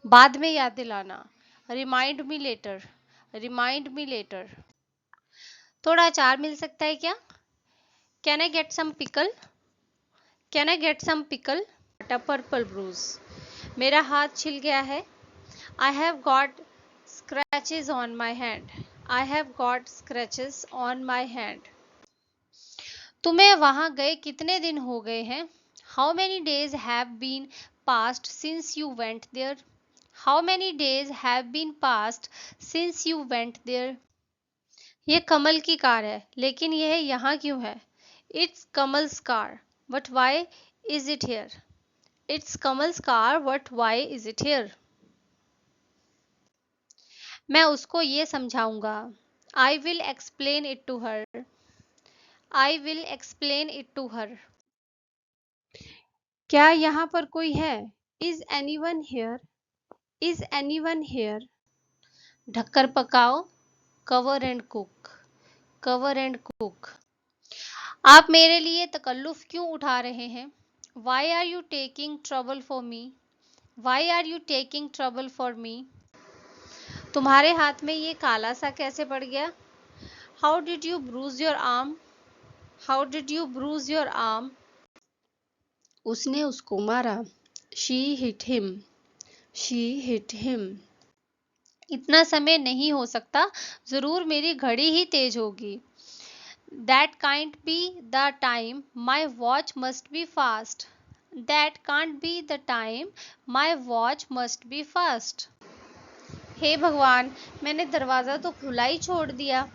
बाद में याद दिलाना, remind me later, remind me later. थोड़ा अचार मिल सकता है क्या? Can I get some pickle, can I get some pickle. A purple bruise, मेरा हाथ छिल गया है। I have got scratches on my hand, I have got scratches on my hand. तुम्हें वहां गए कितने दिन हो गए हैं? How many days have been past since you went there, how many days have been past since you went there. ये कमल की कार है, लेकिन यह यहाँ क्यों है? It's Kamal's car, but why is it here, it's Kamal's car but why is it here. मैं उसको ये समझाऊंगा, I will explain it to her, I will explain it to her. क्या यहाँ पर कोई है? Is anyone here, is anyone here. ढककर पकाओ, cover and cook, cover and cook. आप मेरे लिए तकल्लुफ क्यों उठा रहे हैं? Why are you taking trouble for me, why are you taking trouble for me. तुम्हारे हाथ में ये काला सा कैसे पड़ गया? How did you bruise your arm, how did you bruise your arm. उसने उसको मारा, she hit him, she hit him. इतना समय नहीं हो सकता, जरूर मेरी घड़ी ही तेज होगी। That can't be the time, my watch must be fast, that can't be the time, my watch must be fast. हे भगवान, मैंने दरवाजा तो खुला ही छोड़ दिया।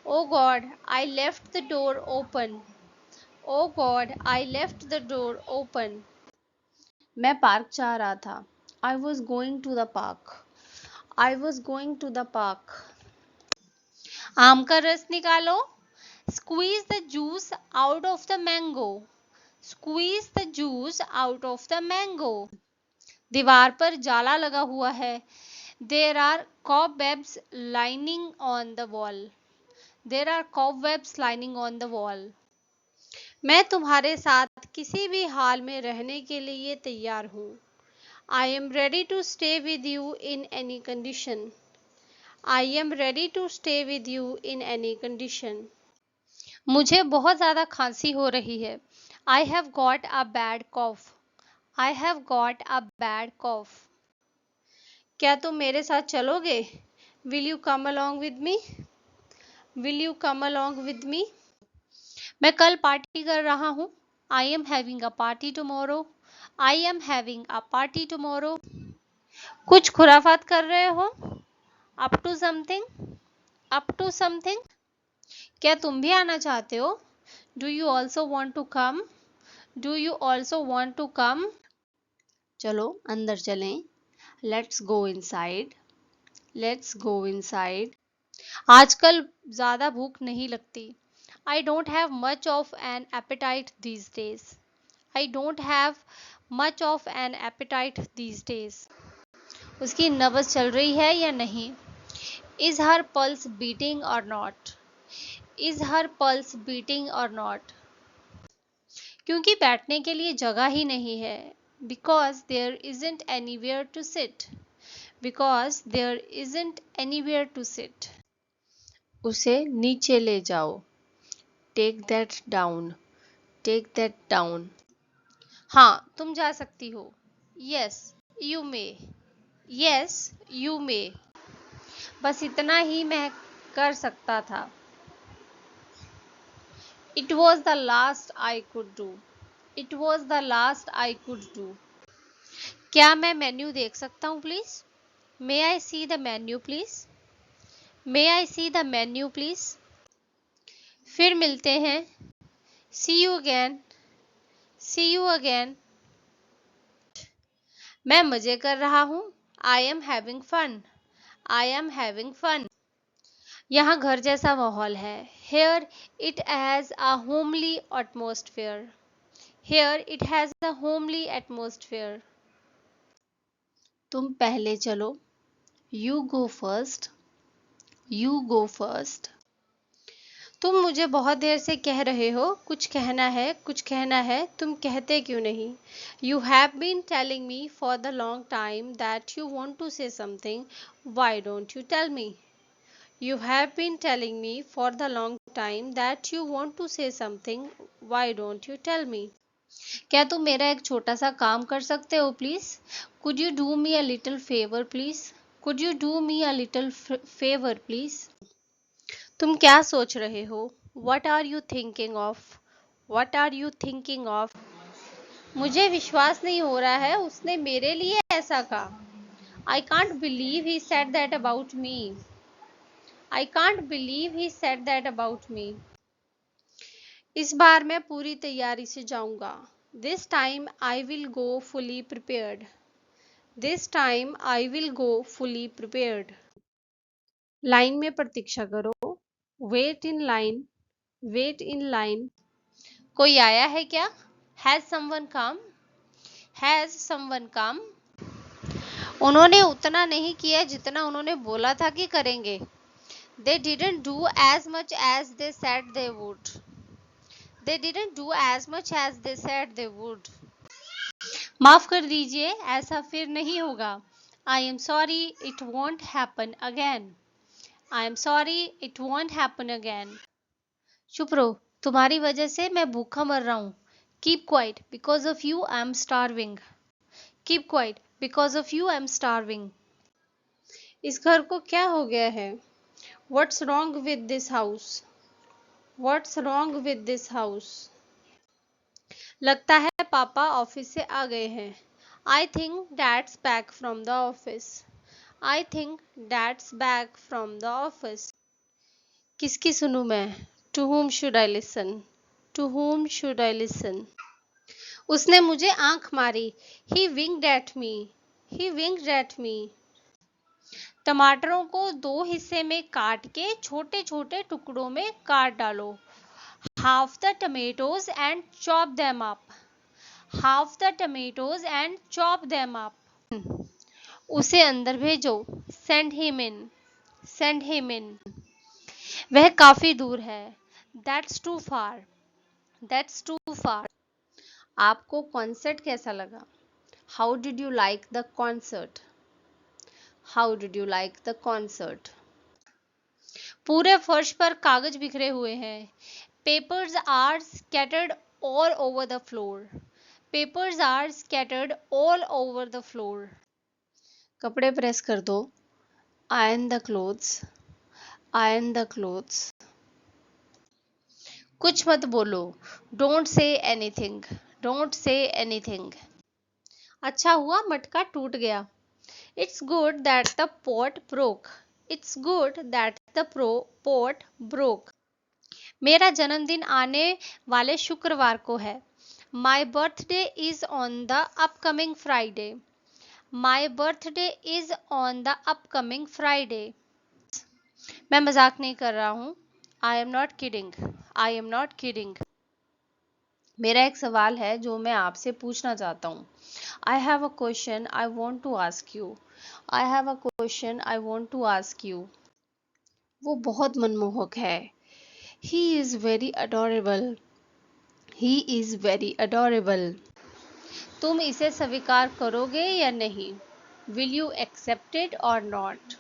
Oh God I left the door open, oh God I left the door open. मैं पार्क जा रहा था, I was going to the park, I was going to the park. आम का रस निकालो, squeeze the juice out of the mango, squeeze the juice out of the mango. दीवार पर जाला लगा हुआ है, there are cobwebs lining on the wall, there are cobwebs lining on the wall। मैं तुम्हारे साथ किसी भी हाल में रहने के लिए तैयार हूँ। I am ready to stay with you in any condition, I am ready to stay with you in any condition। मुझे बहुत ज़्यादा खांसी हो रही है। I have got a bad cough, I have got a bad cough। क्या तुम मेरे साथ चलोगे? Will you come along with me, will you come along with me। मैं कल पार्टी कर रहा हूँ। I am having a party tomorrow, I am having a party tomorrow। कुछ खुराफात कर रहे हो? Up to something, up to something। क्या तुम भी आना चाहते हो? Do you also want to come, do you also want to come। चलो अंदर चलें, Let's go inside, let's go inside। आजकल ज़्यादा भूख नहीं लगती। I don't have much of an appetite these days, I don't have much of an appetite these days। उसकी नब्ज़ चल रही है या नहीं? Is her pulse beating or not, is her pulse beating or not। क्योंकि बैठने के लिए जगह ही नहीं है। Because there isn't anywhere to sit, because there isn't anywhere to sit। उसे नीचे ले जाओ, take that down, take that down. हाँ तुम जा सकती हो। Yes you may, yes you may. बस इतना ही मैं कर सकता था। It was the last I could do, it was the last I could do. क्या मैं मेन्यू देख सकता हूँ please? May I see the menu please, may I see the menu please. फिर मिलते हैं, see you again, see you again. मैं मजे कर रहा हूँ, I am having fun, I am having fun. यहाँ घर जैसा माहौल है। Here it has a homely atmosphere, here it has a homely atmosphere. तुम पहले चलो, you go first, you go first. तुम मुझे बहुत देर से कह रहे हो कुछ कहना है, कुछ कहना है, तुम कहते क्यों नहीं? You have been telling me for the long time that you want to say something, why don't you tell me? You have been telling me for the long time that you want to say something. Why don't you tell me? क्या तुम मेरा एक छोटा सा काम कर सकते हो please? Could you do me a little favor please? Could you do me a little favor please? तुम क्या सोच रहे हो? What are you thinking of? What are you thinking of? मुझे विश्वास नहीं हो रहा है उसने मेरे लिए ऐसा कहा. I can't believe he said that about me. I can't believe he said that about me. इस बार मैं पूरी तैयारी से जाऊंगा. This time I will go fully prepared. This time I will go fully prepared. Line में प्रतीक्षा करो. Wait in line. Wait in line. कोई आया है क्या? Has someone come? Has someone come? उन्होंने उतना नहीं किया जितना उन्होंने बोला था कि करेंगे. They didn't do as much as they said they would. They didn't do as much as they said they would. माफ कर दीजिए, ऐसा फिर नहीं होगा. I am sorry, it won't happen again. I am sorry, it won't happen again. चुप रहो, तुम्हारी वजह से मैं भूखा मर रहा हूँ. Keep quiet, because of you I am starving. Keep quiet, because of you I am starving. इस घर को क्या हो गया है? What's wrong with this house? What's wrong with this house? लगता है पापा ऑफिस से आ गए हैं. I think dad's back from the office. I think dad's back from the office. किसकी सुनूं मैं? To whom should I listen? To whom should I listen? उसने मुझे आंख मारी. He winked at me. He winked at me. टमाटरों को दो हिस्से में काट के छोटे छोटे टुकड़ों में काट डालो. Half the tomatoes and chop them up. Half the tomatoes and chop them up. उसे अंदर भेजो. Send him in. Send him in. वह काफी दूर है. That's too far. That's too far. आपको कॉन्सर्ट कैसा लगा? How did you like the concert? How did you like the concert? पूरे फर्श पर कागज बिखरे हुए हैं. Papers are scattered all over the floor. Papers are scattered all over the floor. कपड़े प्रेस कर दो. Iron the clothes. Iron the clothes. कुछ मत बोलो. Don't say anything. Don't say anything. अच्छा हुआ मटका टूट गया. It's good that the pot broke. It's good that the pot broke. मेरा जन्मदिन आने वाले शुक्रवार को है. My birthday is on the upcoming Friday. My birthday is on the upcoming Friday. मैं मजाक नहीं कर रहा हूँ. I am not kidding. I am not kidding. मेरा एक सवाल है जो मैं आपसे पूछना चाहता हूँ. I have a question I want to ask you. I have a question I want to ask you. वो बहुत मनमोहक है. He is very adorable. He is very adorable. तुम इसे स्वीकार करोगे या नहीं? Will you accept it or not?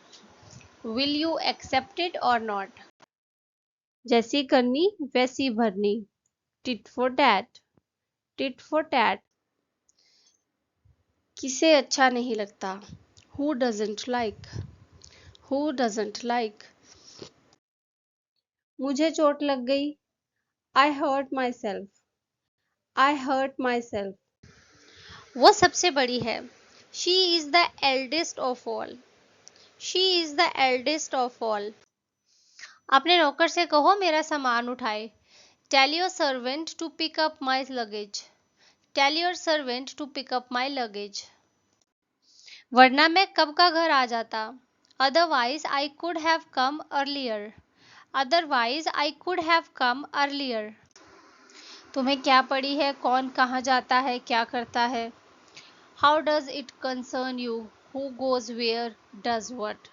Will you accept it or not? जैसी करनी वैसी भरनी. Tit for tat. Tit for tat. किसे अच्छा नहीं लगता? Who doesn't like? Who doesn't like? मुझे चोट लग गई. I hurt myself. I hurt myself. वो सबसे बड़ी है. She is the eldest of all. She is the eldest of all. अपने नौकर से कहो मेरा सामान उठाए. Tell your servant to pick up my luggage. Tell your servant to pick up my luggage. वरना मैं कब का घर आ जाता. Otherwise I could have come earlier. Otherwise I could have come earlier. तुम्हें क्या पड़ी है? कौन कहाँ जाता है? क्या करता है? How does it concern you? Who goes where? Does what?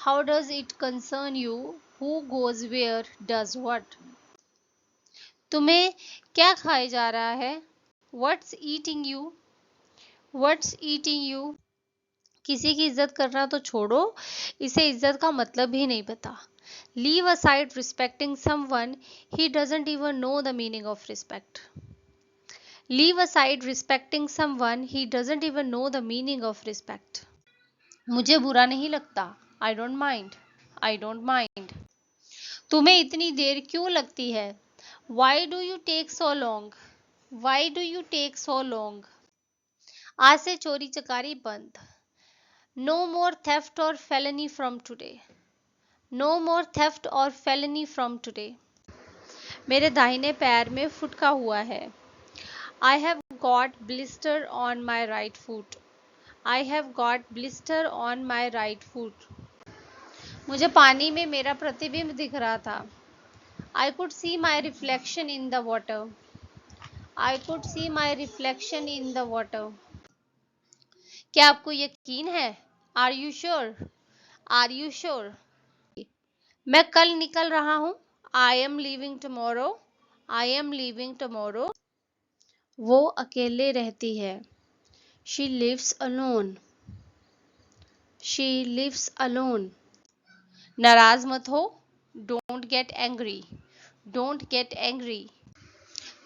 How does it concern you? Who goes where does what? तुम्हें क्या खाए जा रहा है? What's eating you? What's eating you? किसी की इज्जत करना तो छोड़ो, इसे इज्जत का मतलब ही नहीं पता. Leave aside respecting someone, he doesn't even know the meaning of respect. Leave aside respecting someone, he doesn't even know the meaning of respect. मुझे बुरा नहीं लगता. I don't mind. I don't mind. तुम्हें इतनी देर क्यों लगती है? Why do you take so long? Why do you take so long? आज से चोरी चकारी बंद. No more theft or felony from today. No more theft or felony from today. मेरे दाहिने पैर में फुटका हुआ है. I have got blister on my right foot. I have got blister on my right foot. मुझे पानी में मेरा प्रतिबिंब दिख रहा था. I could see my reflection in the water. I could see my reflection in the water. क्या आपको यकीन है? Are you sure? Are you sure? मैं कल निकल रहा हूँ. I am leaving tomorrow. I am leaving tomorrow. वो अकेले रहती है. She lives alone. She lives alone. नाराज मत हो. Don't get angry. Don't get angry.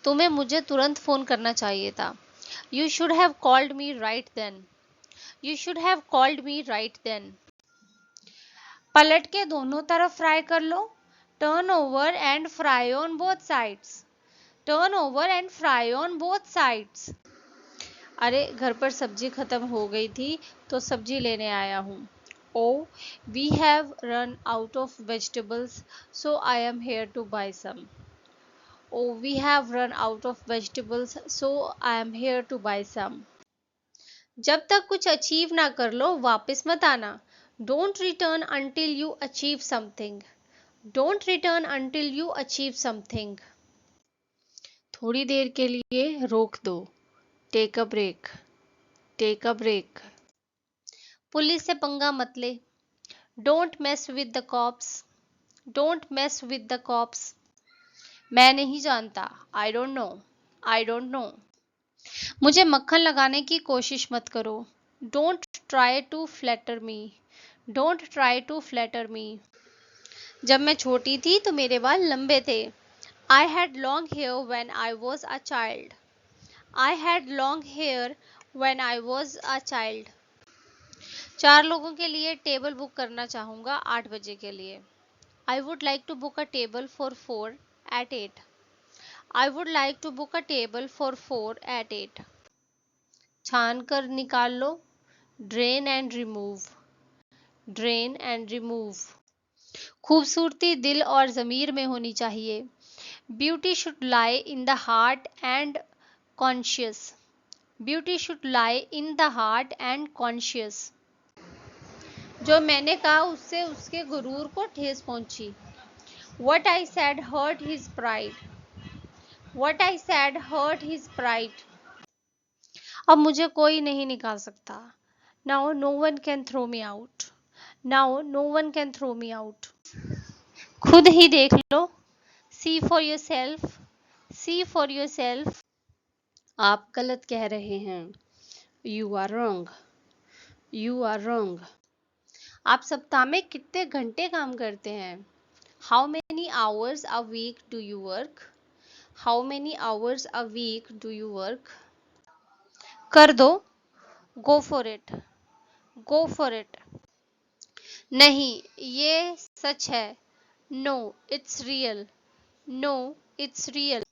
तुम्हें मुझे तुरंत फोन करना चाहिए था. You should have called me right then. You should have called me right then. पलट के दोनों तरफ फ्राई कर लो. Turn over and fry on both sides. Turn over and fry on both sides. अरे घर पर सब्जी खत्म हो गई थी तो सब्जी लेने आया हूँ. Oh, we have run out of vegetables, so I am here to buy some. Oh, we have run out of vegetables, so I am here to buy some. जब तक कुछ अचीव ना कर लो वापस मत आना. Don't return until you achieve something. Don't return until you achieve something. थोड़ी देर के लिए रोक दो. Take a break. Take a break. Police से पंगा मत ले. Don't mess with the cops. Don't mess with the cops. मैं नहीं जानता. I don't know. I don't know. मुझे मक्खन लगाने की कोशिश मत करो. Don't try to flatter me. Don't try to flatter me. जब मैं छोटी थी तो मेरे बाल लंबे थे. I had long hair when I was a child. I had long hair when I was a child. 4 लोगों के लिए टेबल बुक करना चाहूँगा 8 बजे के लिए. I would like to book a table for 4 at 8. I would like to book a table for 4 at 8. छान कर निकाल लो. Drain and remove. Drain and remove. खूबसूरती दिल और ज़मीर में होनी चाहिए. Beauty should lie in the heart and conscious. Beauty should lie in the heart and conscious. जो मैंने कहा उससे उसके गुरूर को ठेस पहुंची. What I said hurt his pride. What I said hurt his pride. अब मुझे कोई नहीं निकाल सकता. Now no one can throw me out. Now no one can throw me out. खुद ही देख लो. See for yourself. See for yourself. आप गलत कह रहे हैं. You are wrong. You are wrong. आप सप्ताह में कितने घंटे काम करते हैं? How many hours a week do you work? How many hours a week do you work? कर दो. Go for it. Go for it. नहीं, ये सच है. No, it's real. No, it's real.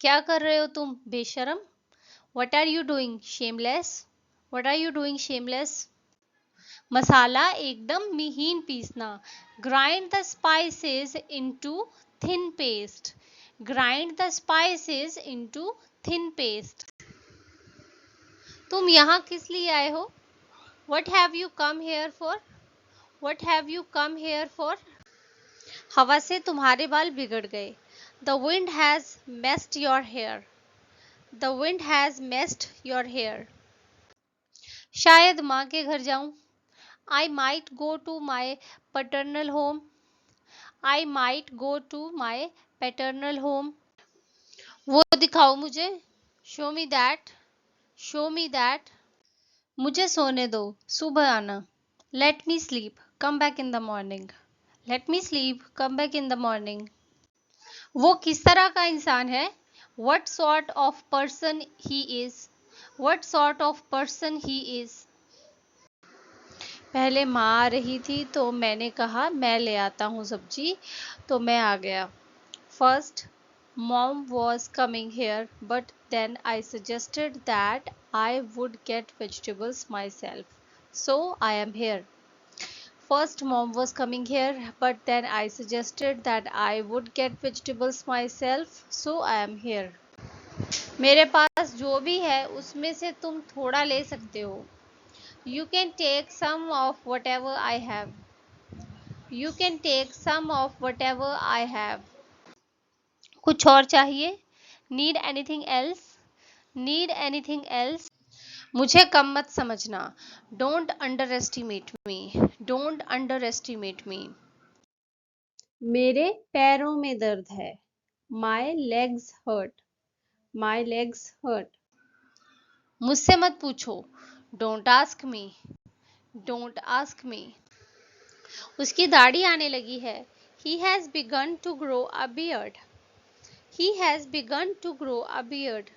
क्या कर रहे हो तुम बेशरम? What are you doing, shameless? What are you doing, shameless? मसाला एकदम महीन पीसना. Grind the spices into thin paste. Grind the spices into thin paste. तुम यहाँ किस लिए आए हो? What have you come here for? What have you come here for? हवा से तुम्हारे बाल बिगड़ गए. The wind has messed your hair. The wind has messed your hair. शायद माँ के घर जाऊं. I might go to my paternal home. I might go to my paternal home. वो दिखाओ मुझे. Show me that. Show me that. मुझे सोने दो, सुबह आना. Let me sleep. Come back in the morning. Let me sleep. Come back in the morning. वो किस तरह का इंसान है? What sort of person he is? What sort of person he is? पहले माँ आ रही थी तो मैंने कहा मैं ले आता हूँ सब्जी, तो मैं आ गया. First, mom was coming here, but then I suggested that I would get vegetables myself. So I am here. First, mom was coming here, but then I suggested that I would get vegetables myself. So I am here. मेरे पास जो भी है उसमें से तुम थोड़ा ले सकते हो. You can take some of whatever I have. You can take some of whatever I have. कुछ और चाहिए? Need anything else? Need anything else? मुझे कम मत समझना. Don't underestimate me. Don't underestimate me. मेरे पैरों में दर्द है. My legs hurt. My legs hurt. मुझसे मत पूछो. Don't ask me. Don't ask me. उसकी दाढ़ी आने लगी है. He has begun to grow a beard. He has begun to grow a beard.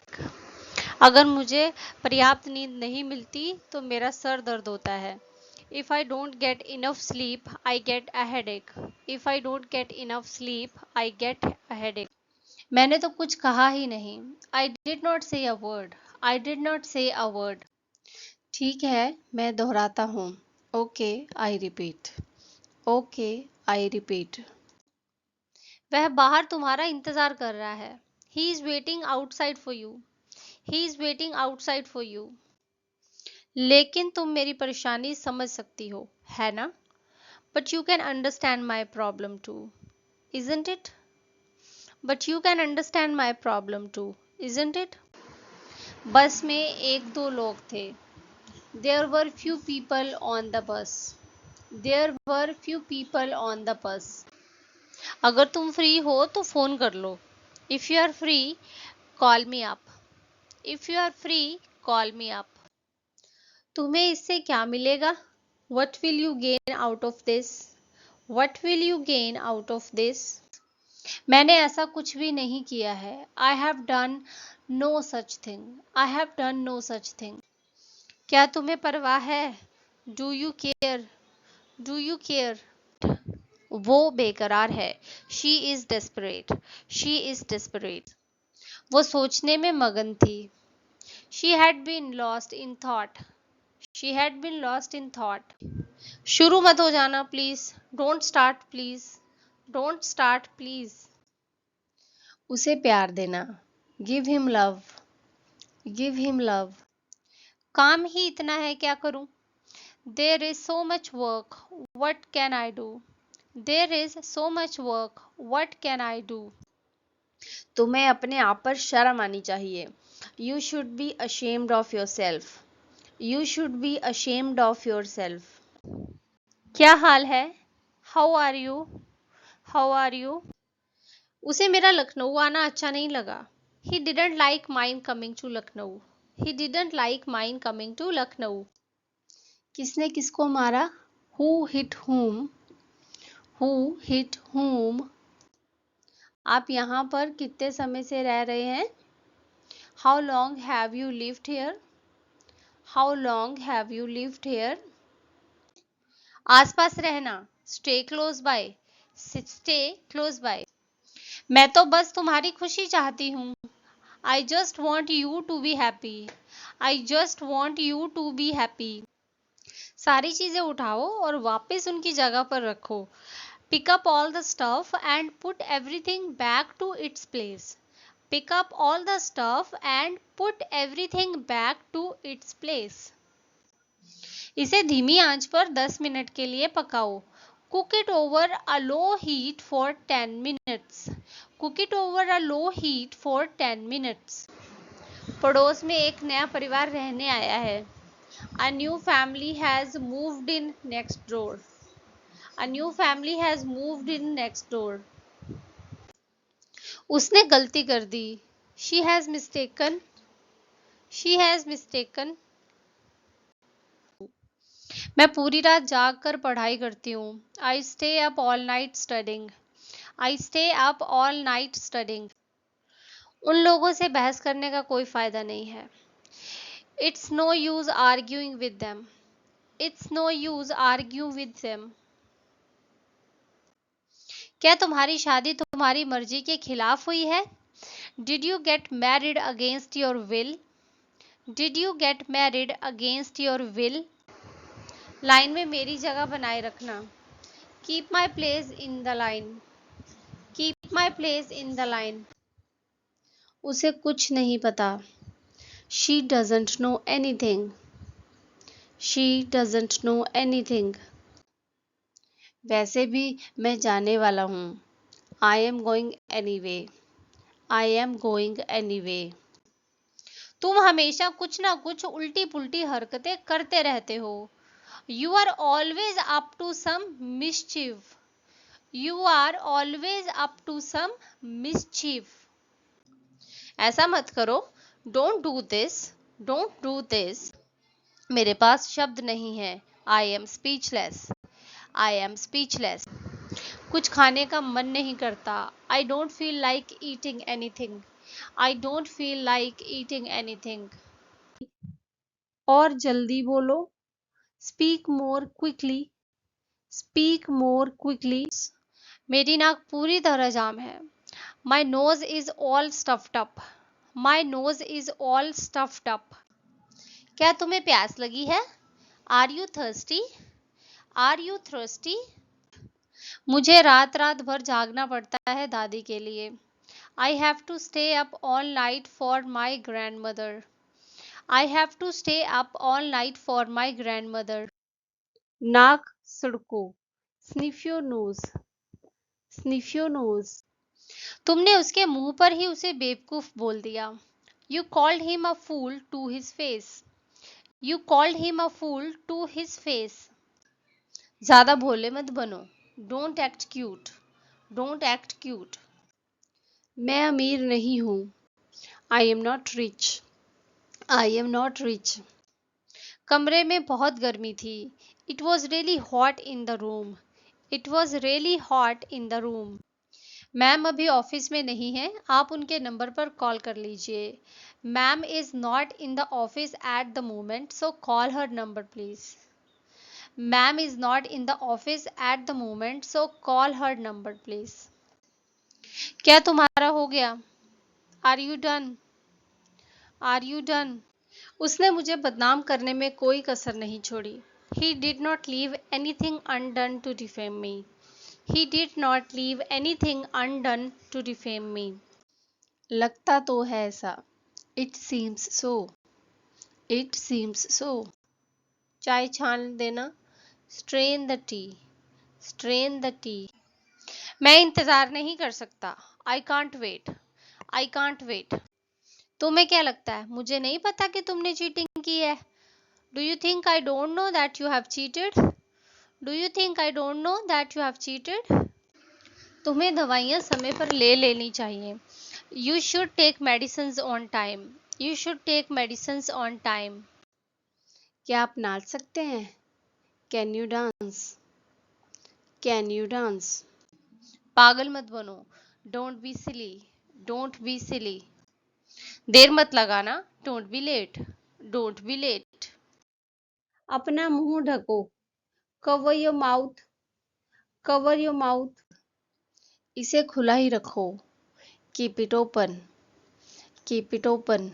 अगर मुझे पर्याप्त नींद नहीं मिलती तो मेरा सर दर्द होता है. If I don't get enough sleep, I get a headache. If I don't get enough sleep, I get a headache. मैंने तो कुछ कहा ही नहीं. I did not say a word. I did not say a word. ठीक है, मैं दोहराता हूँ. Okay, I repeat. Okay, I repeat. वह बाहर तुम्हारा इंतजार कर रहा है. He is waiting outside for you. He is waiting outside for you. लेकिन तुम मेरी परेशानी समझ सकती हो, है ना? But you can understand my problem too, isn't it? But you can understand my problem too, isn't it? बस में एक दो लोग थे. There were few people on the bus. There were few people on the bus. अगर तुम free हो तो फोन कर लो. If you are free, call me up. If you are free, call me up. तुम्हें इससे क्या मिलेगा? What will you gain out of this? What will you gain out of this? मैंने ऐसा कुछ भी नहीं किया है. I have done no such thing. I have done no such thing. क्या तुम्हें परवाह है? Do you care? Do you care? वो बेकरार है. She is desperate. She is desperate. वो सोचने में मगन थी. She had been lost in thought. She had been lost in thought. शुरू मत हो जाना please. Don't start please. Don't start please. उसे प्यार देना. Give him love. Give him love. काम ही इतना है, क्या करूं? There is so much work. What can I do? There is so much work. What can I do? तुम्हें अपने आप पर शर्म आनी चाहिए. You should be ashamed of yourself. You should be ashamed of yourself. क्या हाल है? How are you? How are you? उसे मेरा लखनऊ आना अच्छा नहीं लगा. He didn't like mine coming to Lucknow. He didn't like mine coming to Lucknow. किसने किसको मारा? Who hit whom? Who hit whom? आप यहाँ पर कितने समय से रह रहे हैं? How long have you lived here? How long have you lived here? आसपास रहना. Stay close by. Stay close by. मैं तो बस तुम्हारी खुशी चाहती हूँ. I just want you to be happy. I just want you to be happy. सारी चीजें उठाओ और वापस उनकी जगह पर रखो. Pick up all the stuff and put everything back to its place. Pick up all the stuff and put everything back to its place. इसे धीमी आंच पर 10 मिनट के लिए पकाओ. Cook it over a low heat for 10 minutes. Cook it over a low heat for 10 minutes. पड़ोस में एक नया परिवार रहने आया है. A new family has moved in next door. A new family has moved in next door. उसने गलती कर दी. She has mistaken. She has mistaken. मैं पूरी रात जाग कर पढ़ाई करती हूँ. I stay up all night studying. I stay up all night studying. उन लोगों से बहस करने का कोई फायदा नहीं है. It's no use arguing with them. It's no use argue with them. क्या तुम्हारी शादी तुम्हारी मर्जी के खिलाफ हुई है? Did you get married against your will? Did you get married against your will? Line में मेरी जगह बनाए रखना. Keep my place in the line. Keep my place in the line. उसे कुछ नहीं पता. She doesn't know anything. She doesn't know anything. वैसे भी मैं जाने वाला हूँ. I am going anyway. I am going anyway. तुम हमेशा कुछ ना कुछ उल्टी पुल्टी हरकतें करते रहते हो. You are always up to some mischief. You are always up to some mischief. ऐसा मत करो. Don't do this. Don't do this. मेरे पास शब्द नहीं है. I am speechless. I am speechless. कुछ खाने का मन नहीं करता. I don't feel like eating anything. I don't feel like eating anything. और जल्दी बोलो. Speak more quickly. Speak more quickly. मेरी नाक पूरी तरह जाम है. My nose is all stuffed up. My nose is all stuffed up. क्या तुम्हें प्यास लगी है? Are you thirsty? Are you thirsty? मुझे रात रात भर जागना पड़ता है दादी के लिए. I have to stay up all night for my grandmother. I have to stay up all night for my grandmother. नाक सड़को. Sniff your nose. Sniff your nose. तुमने उसके मुंह पर ही उसे बेवकूफ बोल दिया. You called him a fool to his face. You called him a fool to his face. ज्यादा भोले मत बनो. Don't act cute. Don't act cute. मैं अमीर नहीं हूँ. I am not rich. I am not rich. कमरे में बहुत गर्मी थी. It was really hot in the room. It was really hot in the room. Ma'am अभी ऑफिस में नहीं है. आप उनके नंबर पर कॉल कर लीजिए. Ma'am is not in the office at the moment, so call her number please. Ma'am is not in the office at the moment, so call her number please. क्या तुम्हारा हो गया? Are you done? Are you done? उसने मुझे बदनाम करने में कोई कसर नहीं छोड़ी. He did not leave anything undone to defame me. He did not leave anything undone to defame me. लगता तो है ऐसा. It seems so. It seems so. चाय छान देना. Strain the tea. Strain the tea. मैं इंतजार नहीं कर सकता. I can't wait. I can't wait. तुम्हें क्या लगता है? मुझे नहीं पता कि तुमने चीटिंग की है. Do you think I don't know that you have cheated? Do you think I don't know that you have cheated? तुम्हें दवाइयाँ समय पर ले लेनी चाहिए. You should take medicines on time. You should take medicines on time. क्या आप नाच सकते हैं? Can you dance? Can you dance? पागल मत बनो. Don't be silly. Don't be silly. देर मत लगाना. Don't be late. Don't be late. अपना मुंह ढको. Cover your mouth. Cover your mouth. इसे खुला ही रखो. Keep it open. Keep it open.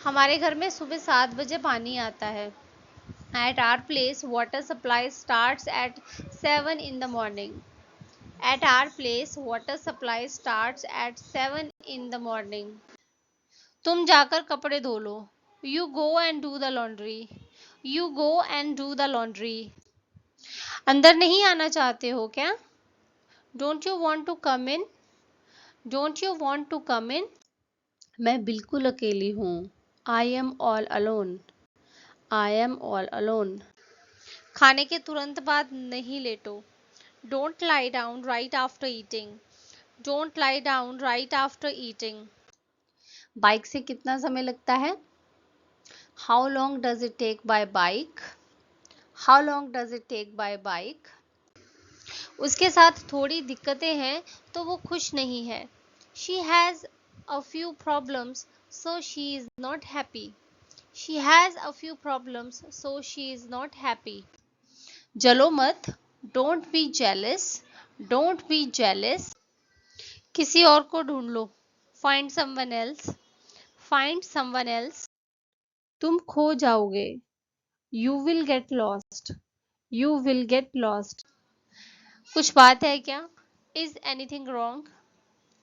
हमारे घर में सुबह 7 बजे पानी आता है. At our place, water supply starts at 7 in the morning. At our place, water supply starts at 7 in the morning. तुम जाकर कपड़े धो लो. You go and do the laundry. You go and do the laundry. अंदर नहीं आना चाहते हो क्या? Don't you want to come in? Don't you want to come in? मैं बिल्कुल अकेली हूँ. I am all alone. I am all alone. खाने के तुरंत बाद नहीं लेटो. Don't lie down right after eating. Don't lie down right after eating. Bike से कितना समय लगता है? How long does it take by bike? How long does it take by bike? उसके साथ थोड़ी दिक्कतें हैं तो वो खुश नहीं है. She has a few problems, so she is not happy. She has a few problems, so she is not happy. जलो मत. Don't be jealous. Don't be jealous. किसी और को ढूंढ लो. Find someone else. Find someone else. तुम खो जाओगे. You will get lost. You will get lost. कुछ बात है क्या? Is anything wrong?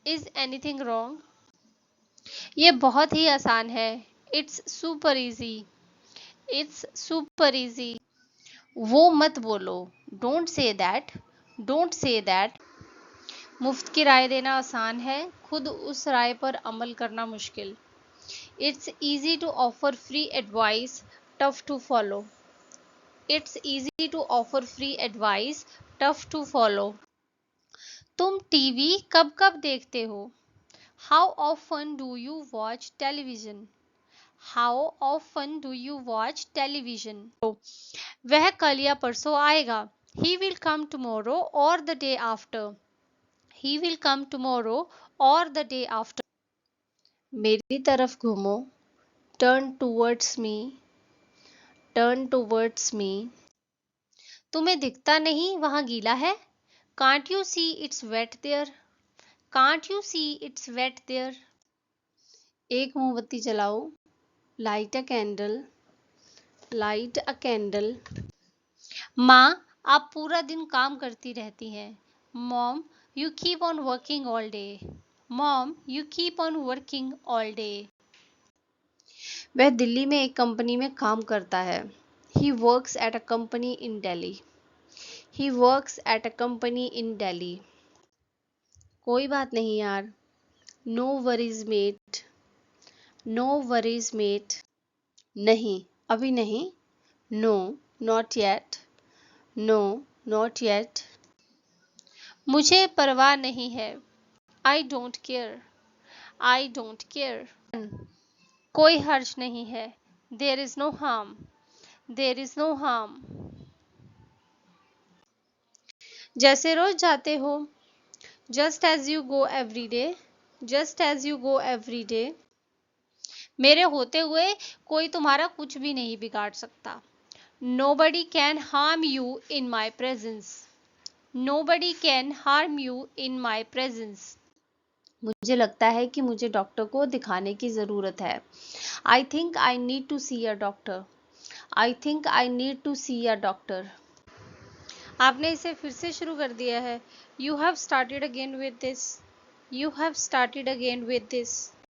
Is anything wrong? ये बहुत ही आसान है. It's super easy. It's super easy. वो मत बोलो. Don't say that. Don't say that. मुफ्त की राय देना आसान है, खुद उस राय पर अमल करना मुश्किल. It's easy to offer free advice, tough to follow. It's easy to offer free advice, tough to follow. तुम टीवी कब कब देखते हो? How often do you watch television? How often do you watch television? वह कल या परसों आएगा. He will come tomorrow or the day after. He will come tomorrow or the day after. मेरी तरफ घूमो. Turn towards me. Turn towards me. तुम्हें दिखता नहीं वहाँ गीला है? Can't you see it's wet there? Can't you see it's wet there? एक मोमबत्ती जलाओ. Light a candle. Light a candle. माँ, आप पूरा दिन काम करती रहती हैं. Mom, you keep on working all day. Mom, you keep on working all day. वह दिल्ली में एक कंपनी में काम करता है. He works at a company in Delhi. He works at a company in Delhi. कोई बात नहीं यार. No worries mate. No worries mate. नहीं, अभी नहीं. No, not yet. No, not yet. मुझे परवाह नहीं है. I don't care. I don't care. कोई हर्ज नहीं है. There is no harm. There is no harm. जैसे रोज जाते हो. Just as you go every day. Just as you go every day. मेरे होते हुए कोई तुम्हारा कुछ भी नहीं बिगाड़ सकता. Nobody can harm you in my presence. Nobody can harm you in my presence. मुझे लगता है कि मुझे डॉक्टर को दिखाने की ज़रूरत है. I think I need to see a doctor. I think I need to see a doctor. आपने इसे फिर से शुरू कर दिया है. You have started again with this. You have started again with this.